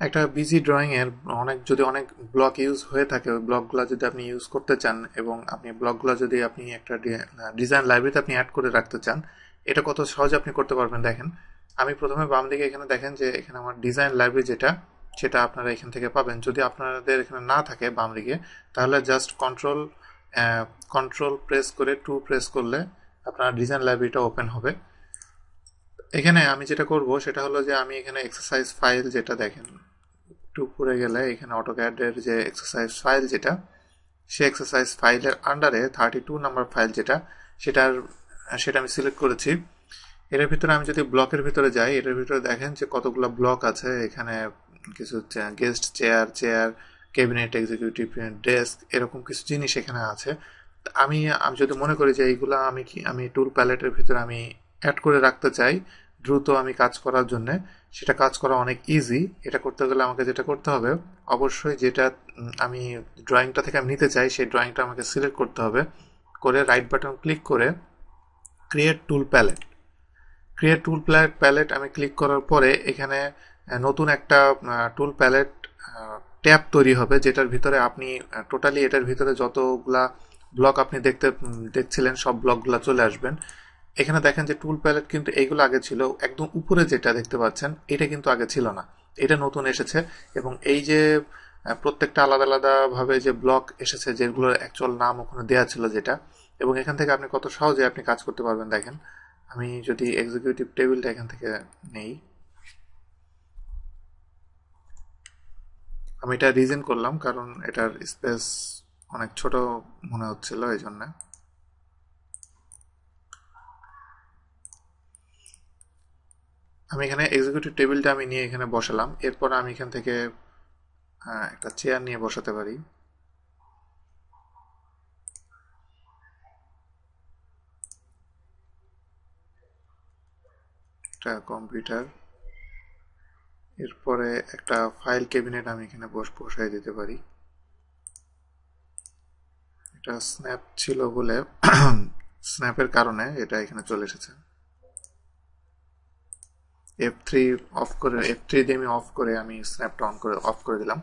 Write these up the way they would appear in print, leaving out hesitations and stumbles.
একটা busy drawing এর অনেক ব্লক ইউজ হয়ে থাকে, ওই ব্লকগুলো যদি আপনি ইউজ করতে চান এবং আপনি ব্লকগুলো যদি আপনি একটা ডিজাইন লাইব্রেরিতে আপনি অ্যাড করে রাখতে চান, এটা কত সহজে আপনি করতে পারবেন দেখেন। আমি প্রথমে বাম দিকে এখানে দেখেন যে এখানে আমার ডিজাইন লাইব্রেরি যেটা, সেটা আপনারা এখান থেকে পাবেন। যদি আপনাদের এখানে না থাকে বাম দিকে, তাহলে জাস্ট কন্ট্রোল প্রেস করে প্রেস করলে আপনার ডিজাইন লাইব্রেরিটা ওপেন হবে। এখানে আমি যেটা করব সেটা হলো যে আমি এখানে এক্সারসাইজ ফাইল যেটা দেখেন, একটু উপরে গেলে এখানে অটোক্যাডের যে এক্সারসাইজ ফাইল যেটা, সেই এক্সারসাইজ ফাইলের আন্ডারে 32 নাম্বার ফাইল যেটা, সেটা আমি সিলেক্ট করেছি। এর ভিতরে আমি যদি ব্লকের ভিতরে যাই, এটার ভিতরে দেখেন যে কতগুলো ব্লক আছে। এখানে কিছু guest chair, cabinet, executive desk, এরকম কিছু জিনিস এখানে আছে। আমি আমি যদি মনে করি যে এইগুলা আমি টুল প্যালেটের ভিতরে আমি অ্যাড করে রাখতে চাই দ্রুত আমি কাজ করার জন্য, সেটা কাজ করা অনেক ইজি। এটা করতে গেলে আমাকে যেটা করতে হবে, অবশ্যই যেটা আমি ড্রয়িংটা থেকে আমি নিতে চাই সেই ড্রয়িংটা আমাকে সিলেক্ট করতে হবে, করে রাইট বাটন ক্লিক করে ক্রিয়েট টুল প্যালেট আমি ক্লিক করার পরে এখানে নতুন একটা টুল প্যালেট ট্যাব তৈরি হবে, যেটার ভিতরে আপনি টোটালি এটার ভিতরে যতগুলা ব্লক আপনি দেখছিলেন সব ব্লকগুলা চলে আসবেন। এখানে দেখেন যে টুল প্যালেট কিন্তু এইগুলো আগে ছিল, একদম উপরে যেটা দেখতে পাচ্ছেন এটা কিন্তু আগে ছিল না, এটা নতুন এসেছে। এবং এই যে প্রত্যেকটা আলাদা আলাদা ভাবে যে ব্লক এসেছে, যেগুলোর অ্যাকচুয়াল নাম ওখানে দেওয়া ছিল যেটা, এবং এখান থেকে আপনি কত সহজে আপনি কাজ করতে পারবেন দেখেন। আমি যদি এক্সিকিউটিভ টেবিলটা এখান থেকে নেই, আমি এটা রিজন করলাম কারণ এটার স্পেস অনেক ছোট মনে হচ্ছিল, এই জন্য। আমি এখানে এক্সিকিউটিভ টেবিলটা আমি নিয়ে এখানে বসালাম। এরপর আমি এখান থেকে একটা চেয়ার নিয়ে বসাতে পারি। একটা কম্পিউটার, এরপরে একটা ফাইল ক্যাবিনেট আমি এখানে বসাই দিতে পারি। এটা স্ন্যাপ ছিল বলে স্ন্যাপের কারণে এটা এখানে চলে এসেছে। F3 দিয়ে আমি অফ করে আমি স্ন্যাপটা অফ করে দিলাম।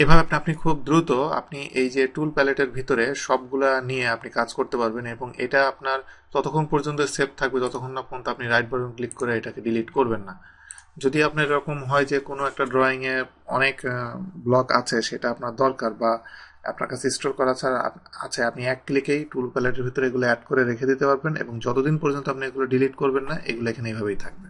এভাবে আপনি খুব দ্রুত আপনি এই যে টুল প্যালেটের ভিতরে সবগুলা নিয়ে আপনি কাজ করতে পারবেন, এবং এটা আপনার ততক্ষণ পর্যন্ত সেভ থাকবে যতক্ষণ না পর্যন্ত আপনি রাইট বাটন ক্লিক করে এটাকে ডিলিট করবেন না। যদি আপনার এরকম হয় যে কোনো একটা ড্রয়িংয়ে অনেক ব্লক আছে, সেটা আপনার দরকার বা আপনার কাছে স্টোর করা ছাড়া আছে, আপনি এক ক্লিকেই টুল প্যালেটের ভিতরে এগুলো অ্যাড করে রেখে দিতে পারবেন, এবং যতদিন পর্যন্ত আপনি এগুলো ডিলিট করবেন না, এগুলো এখানে এইভাবেই থাকবে।